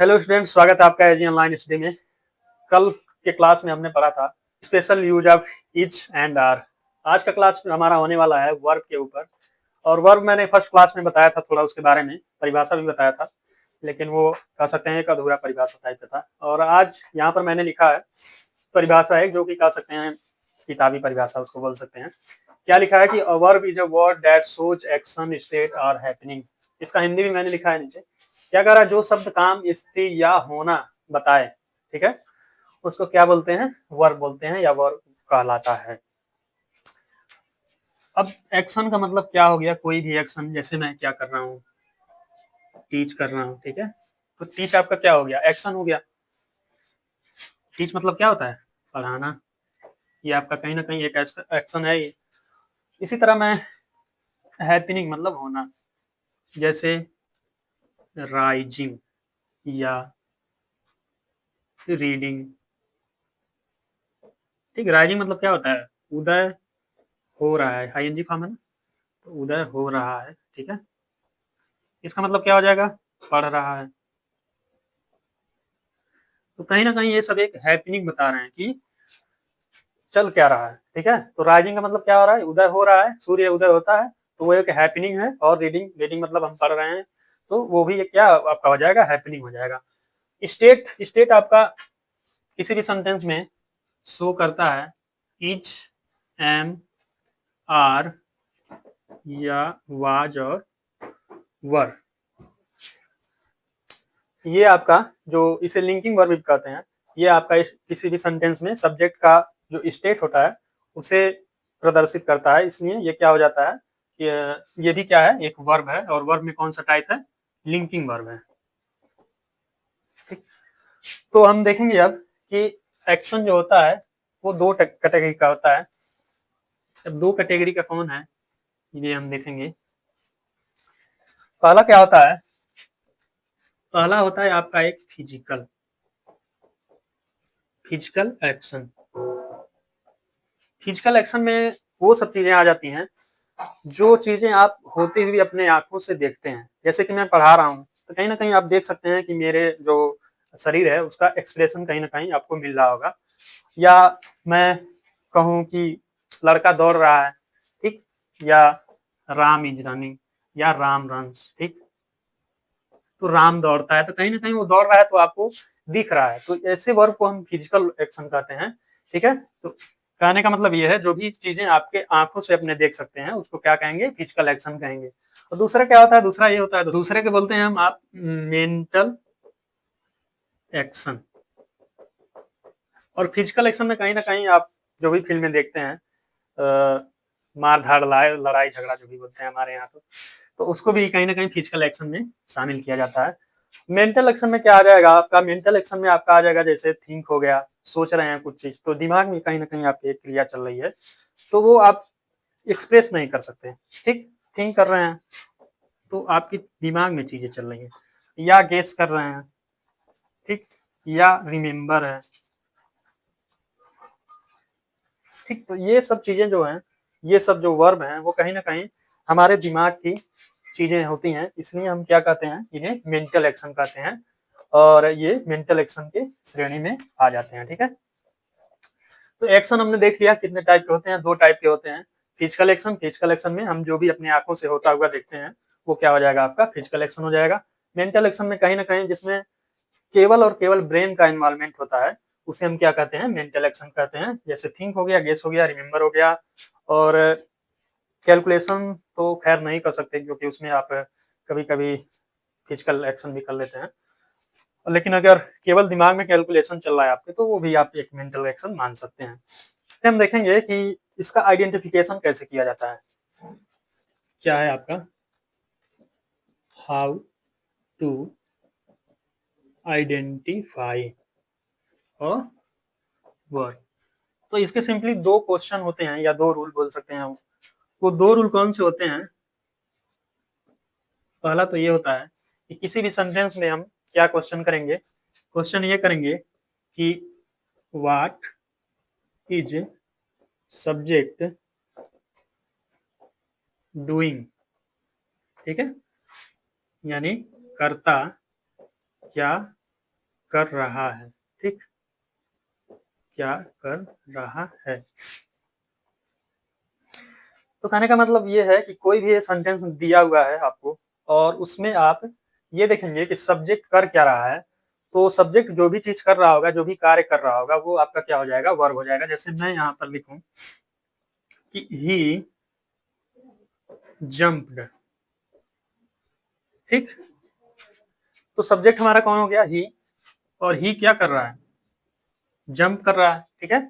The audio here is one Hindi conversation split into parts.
हेलो स्टूडेंट्स, स्वागत है आपका एजी ऑनलाइन स्टडी में। कल के क्लास में हमने पढ़ा था special use of is and are. आज का क्लास हमारा होने वाला है वर्ब के ऊपर। और वर्ब मैंने फर्स्ट क्लास में बताया था, थोड़ा उसके बारे में परिभाषा भी बताया था, लेकिन वो कह सकते हैं एक अधूरा परिभाषा टाइप का था। और आज यहाँ पर मैंने लिखा है परिभाषा है जो कि कह सकते हैं किताबी परिभाषा उसको बोल सकते हैं। क्या लिखा है कि verb is a word that shows action state और हैपनिंग। इसका हिंदी भी मैंने लिखा है नीचे। क्या कह रहा है, जो शब्द काम, स्थिति या होना बताए, ठीक है, उसको क्या बोलते हैं, वर्ब बोलते हैं या वर्ब कहलाता है। अब एक्शन का मतलब क्या हो गया, कोई भी एक्शन, जैसे मैं क्या कर रहा हूँ, टीच कर रहा हूँ, ठीक है, तो टीच आपका क्या हो गया, एक्शन हो गया। टीच मतलब क्या होता है, पढ़ाना। ये आपका कहीं ना कहीं एक एक्शन है ये। इसी तरह मैं हैपनिंग मतलब होना, जैसे राइजिंग या रीडिंग। ठीक, राइजिंग मतलब क्या होता है, उदय हो रहा है, आईएनजी फॉर्म है ना, तो उदय हो रहा है, ठीक है। इसका मतलब क्या हो जाएगा, पढ़ रहा है। तो कहीं ना कहीं ये सब एक हैपनिंग बता रहे हैं कि चल क्या रहा है, ठीक है। तो राइजिंग का मतलब क्या हो रहा है, उदय हो रहा है, सूर्य उदय होता है, तो वो एक हैपनिंग है। और रीडिंग, रीडिंग मतलब हम पढ़ रहे हैं, तो वो भी एक क्या आपका हो जाएगा, हैपनिंग हो जाएगा। स्टेट, स्टेट आपका किसी भी सेंटेंस में शो करता है इज, एम, आर या वाज और वर। ये आपका जो इसे लिंकिंग वर्ब भी कहते हैं, ये आपका किसी भी सेंटेंस में सब्जेक्ट का जो स्टेट होता है उसे प्रदर्शित करता है। इसलिए ये क्या हो जाता है, ये भी क्या है, एक वर्ब है। और वर्ब में कौन सा टाइप है, लिंकिंग वर्ब है। ठीक, तो हम देखेंगे अब कि एक्शन जो होता है वो दो कैटेगरी का होता है। अब दो कैटेगरी का कौन है ये हम देखेंगे। पहला क्या होता है, पहला होता है आपका एक physical, physical action. Physical action में वो सब चीजें आ जाती हैं जो चीजें आप होते हुए अपने आंखों से देखते हैं। जैसे कि मैं पढ़ा रहा हूँ, तो कहीं ना कहीं आप देख सकते हैं कि मेरे जो शरीर है उसका एक्सप्रेशन कहीं ना कहीं आपको मिल रहा होगा। या मैं कहूँ कि लड़का दौड़ रहा है, ठीक, या राम इज रनिंग, या राम रन्स, ठीक, तो राम दौड़ता है, तो कहीं ना कहीं वो दौड़ रहा है तो आपको दिख रहा है। तो ऐसे वर्ब को हम फिजिकल एक्शन कहते हैं, ठीक है। तो कहने का मतलब ये है, जो भी चीजें आपके आंखों से अपने देख सकते हैं उसको क्या कहेंगे, फिजिकल एक्शन कहेंगे। और दूसरा क्या होता है, दूसरा ये होता है, दूसरे के बोलते हैं हम आप मेंटल एक्शन। और फिजिकल एक्शन में कहीं ना कहीं आप जो भी फिल्में देखते हैं, मार धाड़, लड़ाई झगड़ा जो भी बोलते हैं हमारे यहाँ, तो उसको भी कहीं ना कहीं फिजिकल एक्शन में शामिल किया जाता है। मेंटल एक्शन में क्या आ जाएगा आपका, मेंटल एक्शन में आपका आ जाएगा जैसे थिंक हो गया, सोच रहे हैं कुछ चीज, तो दिमाग में कहीं ना कहीं आपकी एक क्रिया चल रही है, तो वो आप एक्सप्रेस नहीं कर सकते। ठीक, थिंक कर रहे हैं तो आपकी दिमाग में चीजें चल रही हैं, या गेस कर रहे हैं, ठीक, या रिमेम्बर है, ठीक। तो ये सब चीजें जो हैं, ये सब जो वर्ब हैं वो कहीं ना कहीं हमारे दिमाग की चीजें होती हैं, इसलिए हम क्या कहते हैं, इन्हें मेंटल एक्शन कहते हैं। और ये मेंटल एक्शन के श्रेणी में आ जाते हैं, ठीक है। तो एक्शन हमने देख लिया कितने टाइप के होते हैं, दो टाइप के होते हैं। फिजिकल एक्शन, फिजिकल एक्शन में हम जो भी अपनी आंखों से होता हुआ देखते हैं वो क्या हो जाएगा, आपका फिजिकल एक्शन हो जाएगा। मेंटल एक्शन में कहीं ना कहीं जिसमें केवल और केवल ब्रेन का इन्वॉल्वमेंट होता है उसे हम क्या कहते हैं, मेंटल एक्शन कहते हैं। जैसे थिंक हो गया, गेस हो गया, रिमेम्बर हो गया। और कैलकुलेशन तो खैर नहीं कर सकते क्योंकि उसमें आप कभी कभी फिजिकल एक्शन भी कर लेते हैं, लेकिन अगर केवल दिमाग में कैलकुलेशन चल रहा है आपके, तो वो भी आप एक मेंटल एक्शन मान सकते हैं। हम देखेंगे कि इसका आइडेंटिफिकेशन कैसे किया जाता है। क्या है आपका, how to identify a word. तो इसके सिंपली दो क्वेश्चन होते हैं या दो रूल बोल सकते हैं हम। वो दो रूल कौन से होते हैं, पहला तो ये होता है कि किसी भी सेंटेंस में हम क्या क्वेश्चन करेंगे, क्वेश्चन ये करेंगे कि व्हाट इज सब्जेक्ट डूइंग, ठीक है, यानी कर्ता क्या कर रहा है, ठीक, क्या कर रहा है। तो कहने का मतलब ये है कि कोई भी सेंटेंस दिया हुआ है आपको और उसमें आप ये देखेंगे कि सब्जेक्ट कर क्या रहा है, तो सब्जेक्ट जो भी चीज कर रहा होगा, जो भी कार्य कर रहा होगा, वो आपका क्या हो जाएगा, वर्ब हो जाएगा। जैसे मैं यहाँ पर लिखूं कि ही जंप्ड, ठीक, तो सब्जेक्ट हमारा कौन हो गया, ही, और ही क्या कर रहा है, जंप कर रहा है, ठीक है।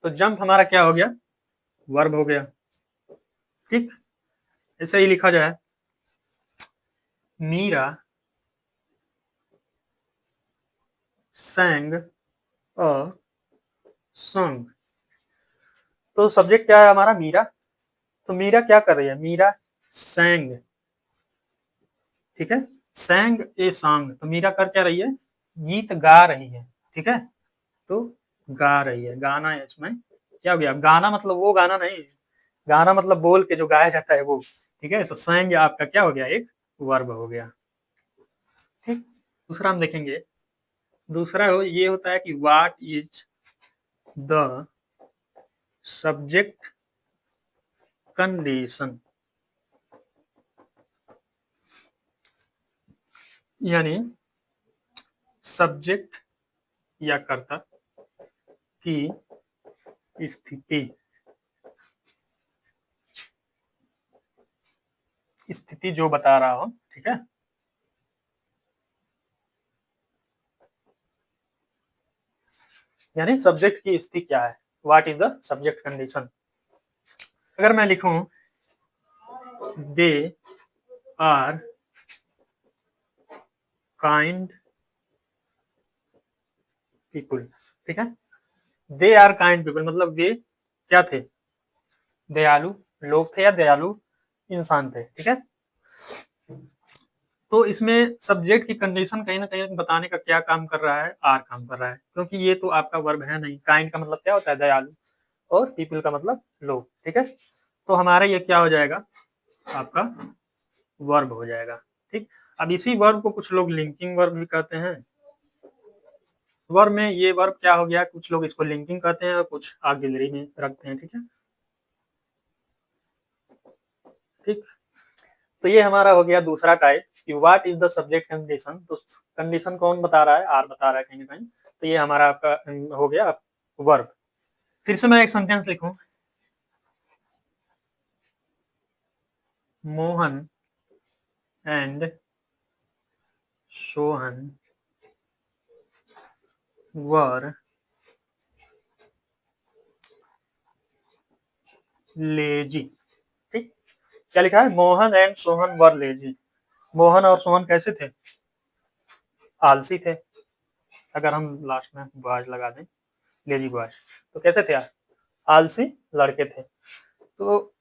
तो जंप हमारा क्या हो गया, वर्ब हो गया, ठीक। ऐसे ही लिखा जाए, मीरा sang a song। तो सब्जेक्ट क्या है हमारा, मीरा, तो मीरा क्या कर रही है, मीरा sang, ठीक है, sang ए song, तो मीरा कर क्या रही है, गीत गा रही है, ठीक है। तो गा रही है, गाना है इसमें, क्या हो गया, गाना मतलब वो गाना नहीं, गाना मतलब बोल के जो गाया जाता है वो, ठीक है। तो sang आपका क्या हो गया, एक वर्ब हो गया, ठीक। दूसरा हम देखेंगे, दूसरा ये होता है कि what is the subject condition, यानी सब्जेक्ट या कर्ता की स्थिति, स्थिति जो बता रहा हूं, ठीक है। यानी सब्जेक्ट की स्थिति क्या है, what is the subject condition. अगर मैं लिखूं दे आर काइंड पीपुल, ठीक है, दे आर काइंड पीपल मतलब वे क्या थे, दयालु लोग थे या दयालु इंसान थे, ठीक है। तो इसमें सब्जेक्ट की कंडीशन कहीं ना कहीं बताने का क्या काम कर रहा है, आर काम कर रहा है, क्योंकि ये तो आपका वर्ब है नहीं। काइंड का मतलब क्या होता है, दयालु, और पीपल का मतलब लोग, ठीक है। तो हमारा ये क्या हो जाएगा, आपका वर्ब हो जाएगा, ठीक। अब इसी वर्ब को कुछ लोग लिंकिंग वर्ब भी कहते हैं। वर्ब में ये वर्ब क्या हो गया, कुछ लोग इसको लिंकिंग कहते हैं और कुछ ऑक्सिलरी में रखते हैं, ठीक है, ठीक। तो ये हमारा हो गया दूसरा टाइप कि what is the subject condition. तो कंडीशन कौन बता रहा है, आर बता रहा है कहीं ना कहीं। तो ये हमारा आपका हो गया वर्ब। फिर से मैं एक सेंटेंस लिखूं, Mohan and Sohan were lazy, ठीक। क्या लिखा है, Mohan and Sohan were lazy. Mohan और सोहन कैसे थे, आलसी थे। अगर हम लास्ट में बॉयज लगा दें, लेजी बॉयज, तो कैसे थे, आलसी लड़के थे। तो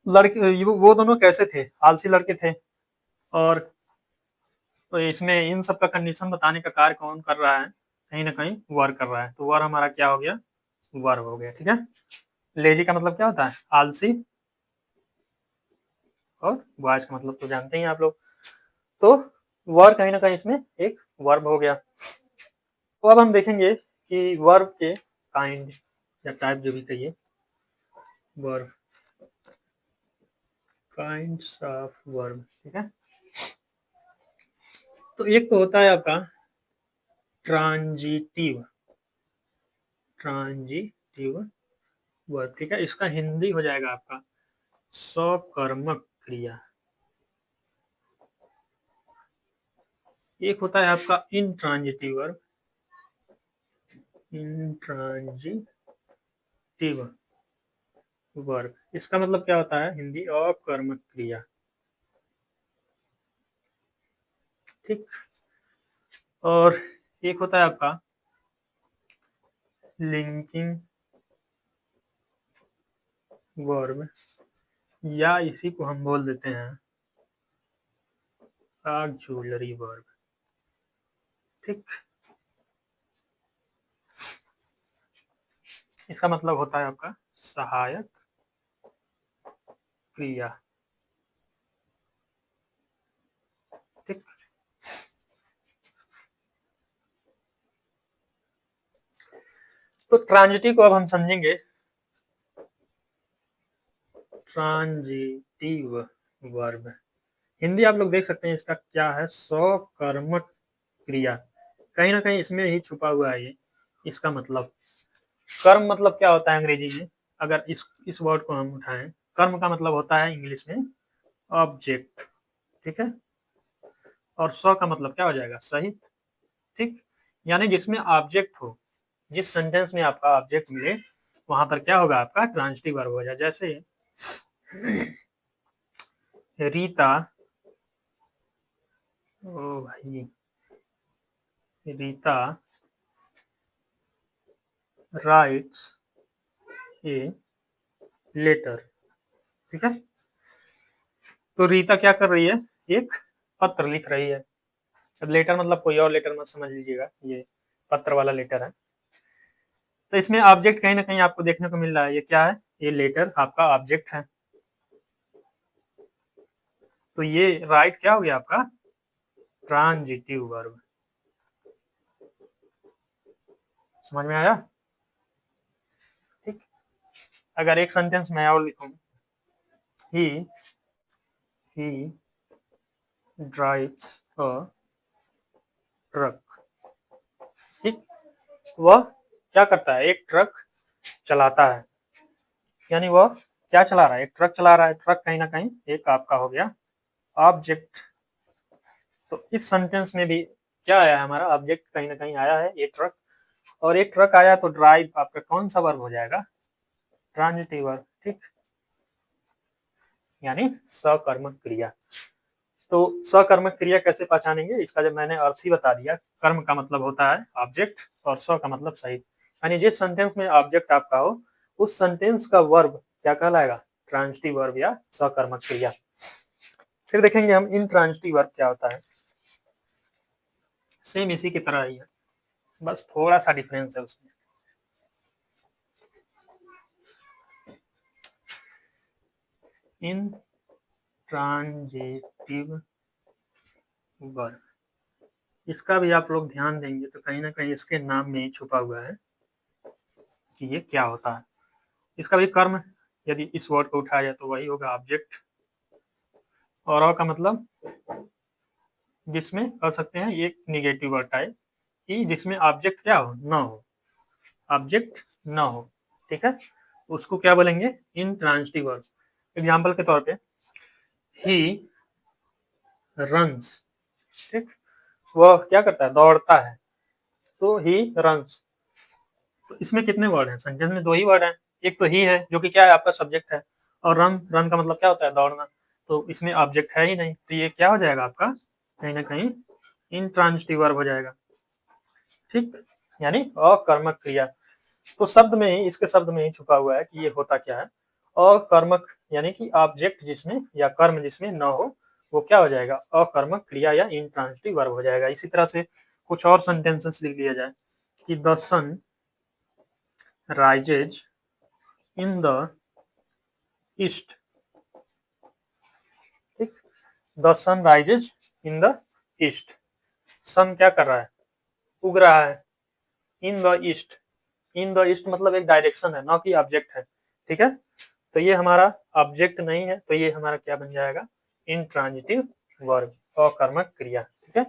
लड़के वो दोनों कैसे थे, आलसी लड़के थे। और तो इसमें इन सब का कंडीशन बताने का कार्य कौन कर रहा है, कहीं ना कहीं वर कर रहा है। तो वर हमारा क्या हो गया, वर्ब हो गया, ठीक है। लेजी का मतलब क्या होता है, आलसी, और बॉयज का मतलब तो जानते ही आप लोग। तो वर्ब कहीं ना कहीं इसमें एक वर्ब हो गया। तो अब हम देखेंगे कि वर्ब के काइंड या टाइप जो भी कहिए, वर्ब, काइंड्स ऑफ वर्ब, ठीक है। तो एक तो होता है आपका ट्रांजिटिव, ट्रांजिटिव वर्ब, ठीक है। इसका हिंदी हो जाएगा आपका सकर्मक क्रिया। एक होता है आपका इंट्रांजिटिव वर्ब, इंट्रांजिटिव वर्ब, इसका मतलब क्या होता है, हिंदी अकर्मक क्रिया, ठीक। और एक होता है आपका लिंकिंग वर्ब, या इसी को हम बोल देते हैं ऑक्सिलरी वर्ब, ठीक। इसका मतलब होता है आपका सहायक क्रिया, ठीक। तो ट्रांजिटिव को अब हम समझेंगे। ट्रांजिटिव वर्ब हिंदी आप लोग देख सकते हैं, इसका क्या है, सकर्मक क्रिया। कहीं ना कहीं इसमें ही छुपा हुआ है ये इसका मतलब। कर्म मतलब क्या होता है अंग्रेजी में, अगर इस वर्ड को हम उठाएं, कर्म का मतलब होता है इंग्लिश में ऑब्जेक्ट, ठीक है, और स का मतलब क्या हो जाएगा, सहित, ठीक। यानी जिसमें ऑब्जेक्ट हो, जिस सेंटेंस में आपका ऑब्जेक्ट मिले वहां पर क्या होगा, आपका ट्रांजिटिव वर्ब हो जाए। जैसे रीता, ओ भाई, रीता राइट्स ए लेटर, ठीक है। तो रीता क्या कर रही है, एक पत्र लिख रही है। अब लेटर मतलब कोई और लेटर मत समझ लीजिएगा, ये पत्र वाला लेटर है। तो इसमें ऑब्जेक्ट कहीं ना कहीं आपको देखने को मिल रहा है, ये क्या है, ये लेटर आपका ऑब्जेक्ट है। तो ये राइट क्या हो गया आपका, ट्रांजिटिव वर्ब। समझ में आया, ठीक। अगर एक सेंटेंस मैं और लिखूं, ही ड्राइव्स अ ट्रक, ठीक। वह क्या करता है, एक ट्रक चलाता है। यानी वह क्या चला रहा है, एक ट्रक चला रहा है। ट्रक कहीं ना कहीं एक आपका हो गया ऑब्जेक्ट। तो इस सेंटेंस में भी क्या आया, हमारा ऑब्जेक्ट कहीं ना कहीं आया है, ये ट्रक। और एक ट्रक आया तो ड्राइव आपका कौन सा वर्ब हो जाएगा, ट्रांजिटिव वर्ब, ठीक, यानी सकर्मक क्रिया। तो सकर्मक क्रिया कैसे पहचानेंगे, इसका जब मैंने अर्थ ही बता दिया। कर्म का मतलब होता है ऑब्जेक्ट और स का मतलब सहित, यानी जिस सेंटेंस में ऑब्जेक्ट आपका हो उस सेंटेंस का वर्ब क्या कहलाएगा, ट्रांजिटिव वर्ब या सकर्मक क्रिया। फिर देखेंगे हम इनट्रांजिटिव वर्ब क्या होता है। सेम इसी की तरह ही है, बस थोड़ा सा डिफरेंस है उसमें। इन ट्रांजिटिव वर्ब, इसका भी आप लोग ध्यान देंगे तो कहीं ना कहीं इसके नाम में ही छुपा हुआ है कि ये क्या होता है। इसका भी कर्म यदि इस वर्ड को उठाया जाए तो वही होगा ऑब्जेक्ट, और का मतलब जिसमें कर सकते हैं एक निगेटिव वर्ड टाइप, कि जिसमें ऑब्जेक्ट क्या हो, ना हो, ऑब्जेक्ट ना हो, ठीक है, उसको क्या बोलेंगे, इनट्रांजिटिव वर्ब। एग्जांपल के तौर पे ही रन्स, ठीक, वह क्या करता है, दौड़ता है, तो ही रन्स। तो इसमें कितने वर्ड हैं, सेंटेंस में दो ही वर्ड हैं। एक तो ही है जो कि क्या है, आपका सब्जेक्ट है, और रन, रन का मतलब क्या होता है, दौड़ना। तो इसमें ऑब्जेक्ट है ही नहीं, तो ये क्या हो जाएगा आपका, कहीं ना कहीं इनट्रांजिटिव वर्ब हो जाएगा, ठीक, यानी अकर्मक क्रिया। तो शब्द में ही, इसके शब्द में ही छुपा हुआ है कि ये होता क्या है। अकर्मक यानी कि ऑब्जेक्ट जिसमें या कर्म जिसमें न हो वो क्या हो जाएगा, अकर्मक क्रिया या इनट्रांजिटिव वर्ब हो जाएगा। इसी तरह से कुछ और सेंटेंसेस लिख लिया जाए कि the sun rises in the east, ठीक, the sun rises in the east. Sun क्या कर रहा है, उग रहा है, in the east, in the east मतलब एक डायरेक्शन है, ना कि ऑब्जेक्ट है, ठीक है। तो ये हमारा ऑब्जेक्ट नहीं है, तो ये हमारा क्या बन जाएगा, इनट्रांजिटिव वर्ब, अकर्मक क्रिया, ठीक है।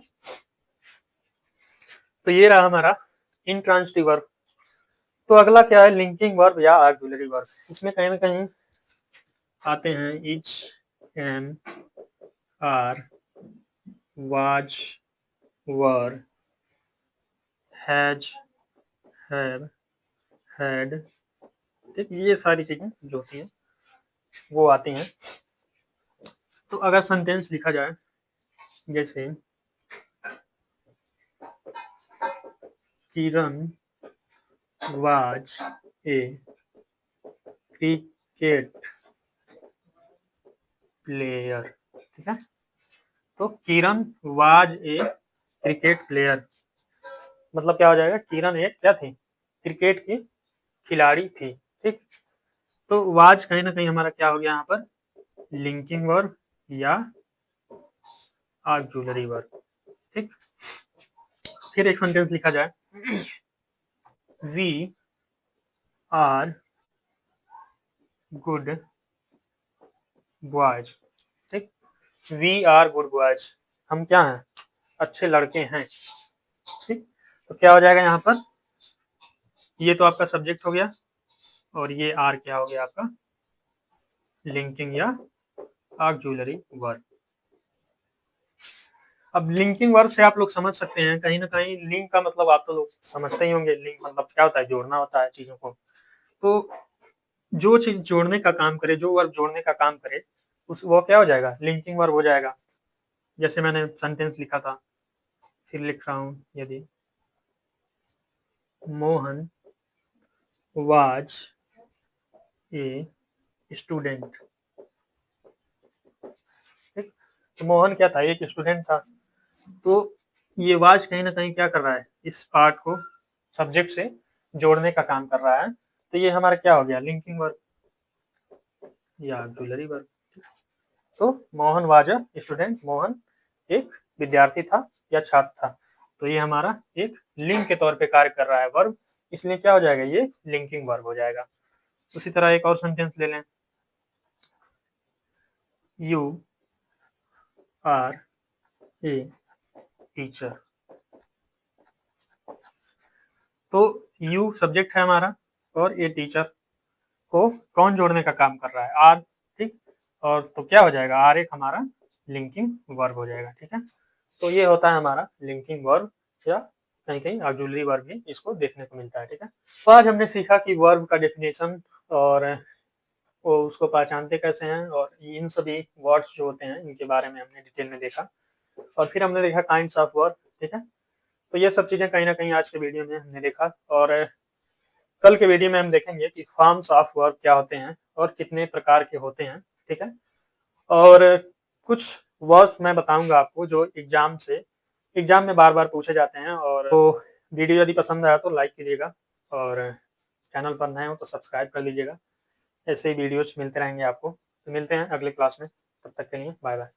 तो ये रहा हमारा इनट्रांजिटिव वर्ब। तो अगला क्या है, लिंकिंग वर्ब या ऑक्सिलरी वर्ब। इसमें कहीं ना कहीं आते हैं is, am, are, was, were, has, have, had, ठीक, ये सारी चीजें जो होती हैं वो आती हैं। तो अगर सेंटेंस लिखा जाए जैसे किरण वाज ए क्रिकेट प्लेयर, ठीक है। तो किरण वाज ए क्रिकेट प्लेयर मतलब क्या हो जाएगा, किरण एक क्या थी, क्रिकेट की खिलाड़ी थी, ठीक। तो वाज कहीं ना कहीं हमारा क्या हो गया यहाँ पर, लिंकिंग वर्ब या ऑक्सिलरी वर्ब, ठीक। फिर एक सेंटेंस लिखा जाए, वी आर गुड बॉयज, ठीक, वी आर गुड बॉयज, हम क्या हैं, अच्छे लड़के हैं, ठीक। तो क्या हो जाएगा यहाँ पर, ये तो आपका सब्जेक्ट हो गया और ये आर क्या हो गया आपका लिंकिंग या ऑक्सिलरी वर्ब। अब लिंकिंग वर्ब से आप लोग समझ सकते हैं कहीं ना कहीं लिंक का मतलब आप तो लोग समझते ही होंगे, लिंक मतलब क्या होता है, जोड़ना होता है चीजों को। तो जो चीज जोड़ने का काम करे, जो वर्ब जोड़ने का काम करे, उस वो क्या हो जाएगा, लिंकिंग वर्ब हो जाएगा। जैसे मैंने सेंटेंस लिखा था, फिर लिख रहा हूँ, यदि मोहन वाज ए स्टूडेंट, ठीक, तो मोहन क्या था, एक स्टूडेंट था। तो ये वाज कहीं ना कहीं क्या कर रहा है, इस पार्ट को सब्जेक्ट से जोड़ने का काम कर रहा है। तो ये हमारा क्या हो गया, लिंकिंग वर्ब या ऑक्सिलरी वर्ब। तो Mohan was a student, Mohan एक विद्यार्थी था या छात्र था। तो ये हमारा एक लिंक के तौर पे कार्य कर रहा है वर्ब, इसलिए क्या हो जाएगा, ये लिंकिंग वर्ब हो जाएगा। उसी तरह एक और सेंटेंस ले लें, यू आर ए टीचर। तो यू सब्जेक्ट है हमारा और ए टीचर को कौन जोड़ने का काम कर रहा है, आर, ठीक। और तो क्या हो जाएगा, आर एक हमारा लिंकिंग वर्ब हो जाएगा, ठीक है। तो ये होता है हमारा लिंकिंग वर्ब, या कहीं कहीं ऑक्सिलरी वर्ब भी इसको देखने को मिलता है, ठीक है। तो आज हमने सीखा कि वर्ब का डेफिनेशन और वो उसको पहचानते कैसे हैं, और इन सभी वर्ड्स जो होते हैं इनके बारे में हमने डिटेल में देखा। और फिर हमने देखा काइंड्स ऑफ वर्ब, ठीक है। तो ये सब चीजें कहीं ना कहीं आज के वीडियो में हमने देखा, और कल के वीडियो में हम देखेंगे कि फॉर्म्स ऑफ वर्ब क्या होते हैं और कितने प्रकार के होते हैं, ठीक है। और कुछ वर्ड्स मैं बताऊंगा आपको जो एग्जाम में बार बार पूछे जाते हैं। और तो वीडियो यदि पसंद आया तो लाइक कीजिएगा, और चैनल पर नए हो तो सब्सक्राइब कर लीजिएगा। ऐसे ही वीडियोज मिलते रहेंगे आपको। तो मिलते हैं अगले क्लास में, तब तक के लिए बाय बाय।